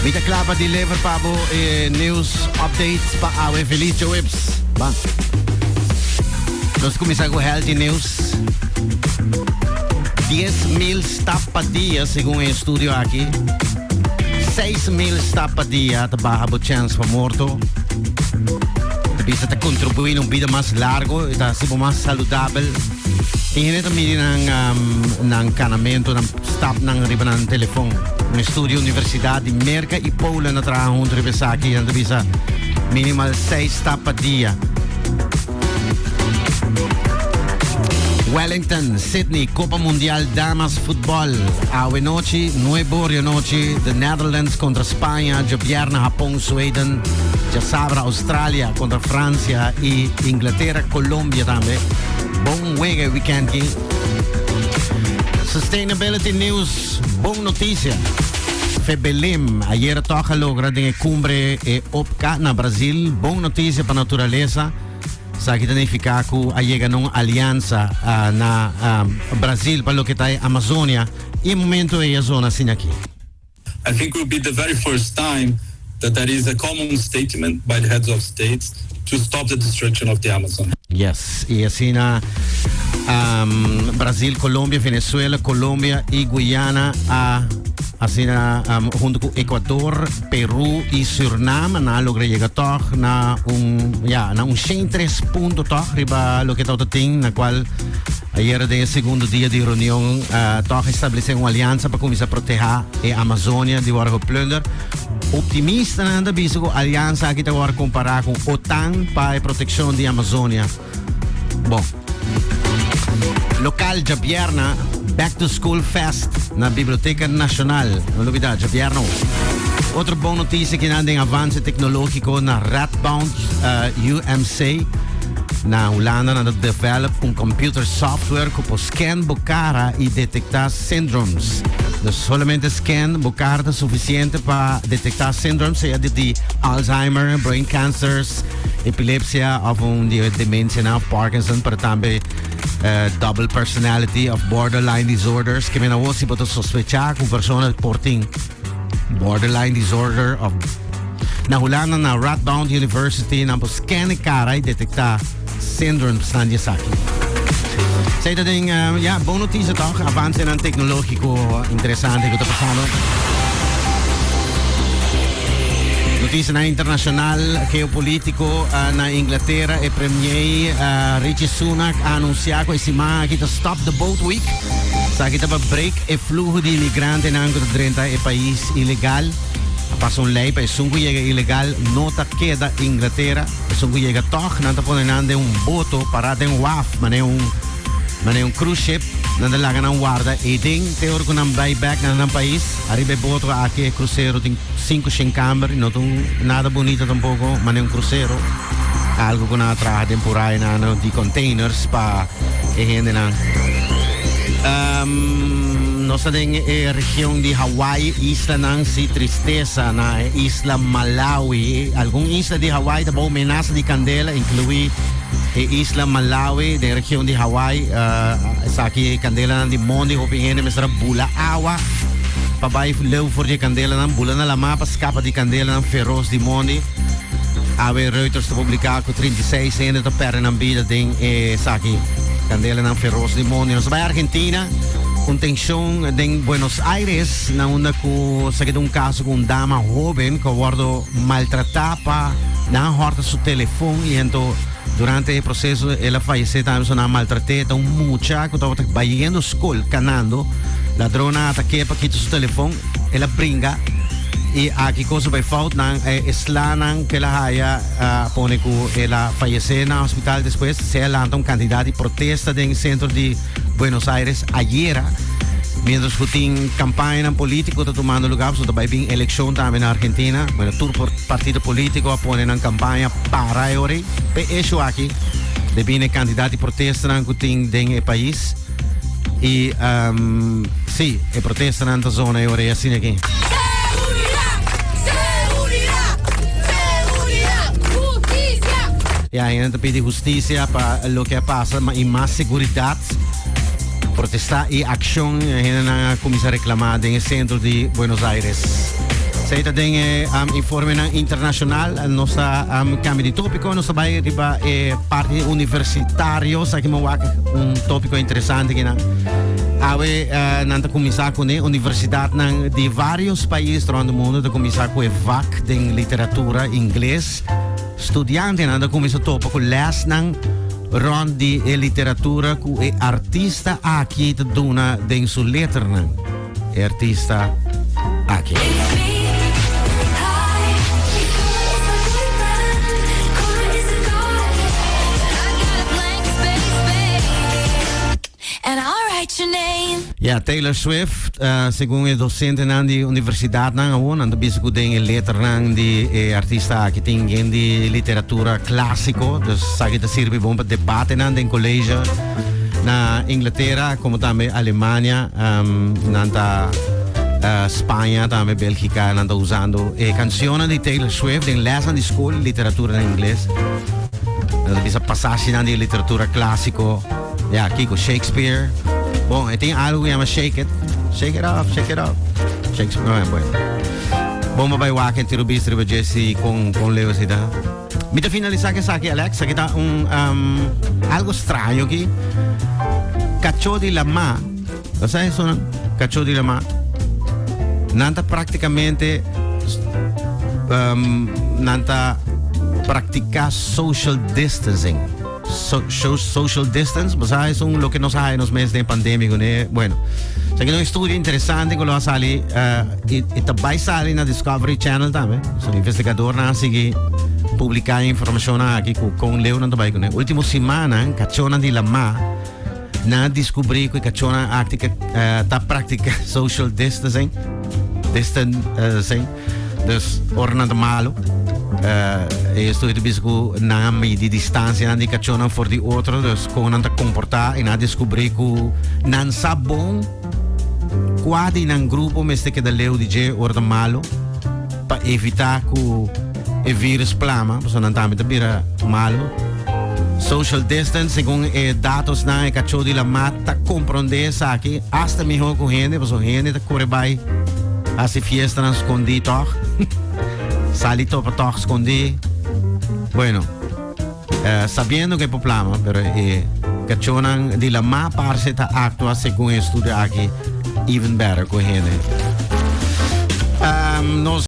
Mita klapa di lever pabo news updates pa awe Felicio Webs. Bang. Los comienza con healthy news. 10,000 stap per día según el estudio aquí. 6,000 stap per día trabaja por chance para muerto. Bisa te contribuir a una vida más largo y así más saludable. Tiene también un encanamiento, un stap riba ng telefoon. Un studio Universidad de Merca y Polen na trabajan junto a aquí en bisa minimal 6 stap per día. Wellington, Sydney, Copa Mundial Damas Fútbol. Awe noche, 9 horas noche, de Netherlands contra España, Ljubljana, Japón, Sweden, Sabra, Australia contra Francia y Inglaterra, Colombia también. Bom juego weekend aquí. Sustainability News, bon noticia. Febelim, ayer toca logra de cumbre OPCA na Brasil. Bon noticia para naturaleza. Sa kita nifica ko ayega nung alianza na Brasil para lo que está Amazonia y momento é a zona assim aqui. I think it will be the very first time that there is a common statement by the heads of states to stop the destruction of the Amazon. Yes, y así na Brasil, Colombia, Venezuela, Colombia y Guyana assim na junto com Equador, Peru e Suriname na logra llegar toch na un 3 punto toch riba lo que todo ting na qual ayer de segundo dia de reunião toch estabelecer uma aliança para começar a proteger a Amazônia de wargo plunder. Optimista na anda biso ko aliança aqui tá war comparar com OTAN para a proteção de Amazônia. Bom. Local Ljubljana Back to School Fest na Biblioteca Nacional. Não olvidar, Ljubljana. Outra boa notícia que nada em avanço tecnológico na Radboud UMC na Holanda na develop computer software que pode scan bocara e detectar syndromes. Não somente scan bocara é suficiente para detectar syndromes, seja de Alzheimer, brain cancers, epilepsia ou demência, Parkinson, para também double personality of borderline disorders que mena wosi poto sospechar com persona porting borderline disorder of na Holanda na Radboud University na scan cara e detectar syndromes na Yasaki. Sei dat ding boa notícia toch avanço na tecnológico interessante que está passando. Notícia na internacional geopolítico na Inglaterra e premier Rishi Sunak anunciato que esse mês que Stop the Boat Week sa kita pa break e flujo de imigrante na angkor 30 e país ilegal. Passa lei para sungo chega ilegal nota queda Inglaterra sungo chega toch nanta ponen ande un boto parado em WAF mane un cruise ship nanda laga ng guarda e ding teor ko ng buyback na ng país arriba boto aqui crucero ting 5 camber no tung nada bonito tampoco mane un crucero algo ko na traha temporária na di containers pa gente na nossa região de Hawaii, isla ng si Tristeza na isla Malawi. Algum isla de Hawaii da bom menaça de candela inclui isla Malawi de região de Hawaii sa aqui candela de monde hopingene mesra bula awa pabai leu for de candela ng bula na lama pa scapa de candela ng feroz de monde. Ave Reuters te publicar com 36 anos de perna ng vida ding sa aqui candela ng feroz de monde. Nos vai Argentina com tensão em Buenos Aires na onda ko sa um caso com dama jovem que guardo maltratada na horta su telefone e então durante o processo ela faleceu também na maltratada um muchacho estava bayendo escola canando ladrona ataque para quitar su telefone ela brinca e aqui coisa vai falta na eslanan que ela haya pone que ela faleceu na hospital depois se ela um candidato de protesta no centro de Buenos Aires ayer mientras que tem campanha política está tomando lugar so também tem eleição também na Argentina bueno todo partido político pone na campanha para ore pe isso aqui depende candidato de protesta que tem no país e sim é protesta na zona ore assim aqui. E ainda pede justiça para o que passa e mais segurança protestar e ação na comissão reclamada no centro de Buenos Aires. Sei dingen informe ng international no sa kami di topiko no sa bay diba parte universitario sa kimawak topiko interessante kina awe nanta kumisa ko ne universidad ng di varios países rondom mundo da kumisa ko VAC ding literatura inglês estudiante nanta kumisa topo ko les ng rond di literatura ku artista aqui te dona ding su letter ng artista aqui. Ja, Taylor Swift, según el docente ng di universidad ng awon, ando bisco ding letter ng di artista que tingin di literatura clásico, dus sagi te sirve bom pa debate ng din college na Inglaterra, como también Alemania, nanta Spagna, también Bélgica, nanta usando canciones de Taylor Swift, en lesan di school literatura en inglés. Bisa passage ng di literatura clásico, ja, Kiko Shakespeare. Bom, tem algo que chama Shake It. Shake It Off, Shake It Off. Shakespeare, não é bueno. Bom, vai waken tiro bis tiro Jesse com Leo sida. Mita finalizar que aqui Alex, aqui tá algo estranho aqui. Cacho de lama. Você isso não? Cacho de lama. Nanta praticamente nanta practicar social distancing. Social distance, mas eso es lo que nos hay en los meses de pandemia. Bueno, sé que es un estudio interesante que lo va a salir y también sale en la Discovery Channel también. Soy investigador, así publicar información aquí con Leo. Última semana, cachona de la ma, na descubrí que cachona está práctica social distancing, dus ornando malo. Estou bisco na di distância na cachona for di outro, dus com nanta comportar e na descobrir que não sa bom quase num grupo mas que da leu DJ orda malo para evitar que o vírus plama, porque não também bira malo. Social distance, según dados na cachona de la mata compreender sa aqui hasta melhor com gente, porque gente corre vai a se fiesta na escondida. Salito para todos esconder. Bueno, sabiendo que el problema, pero cachonan de la más parte ta actua según el estudio aquí even better con gente. Nos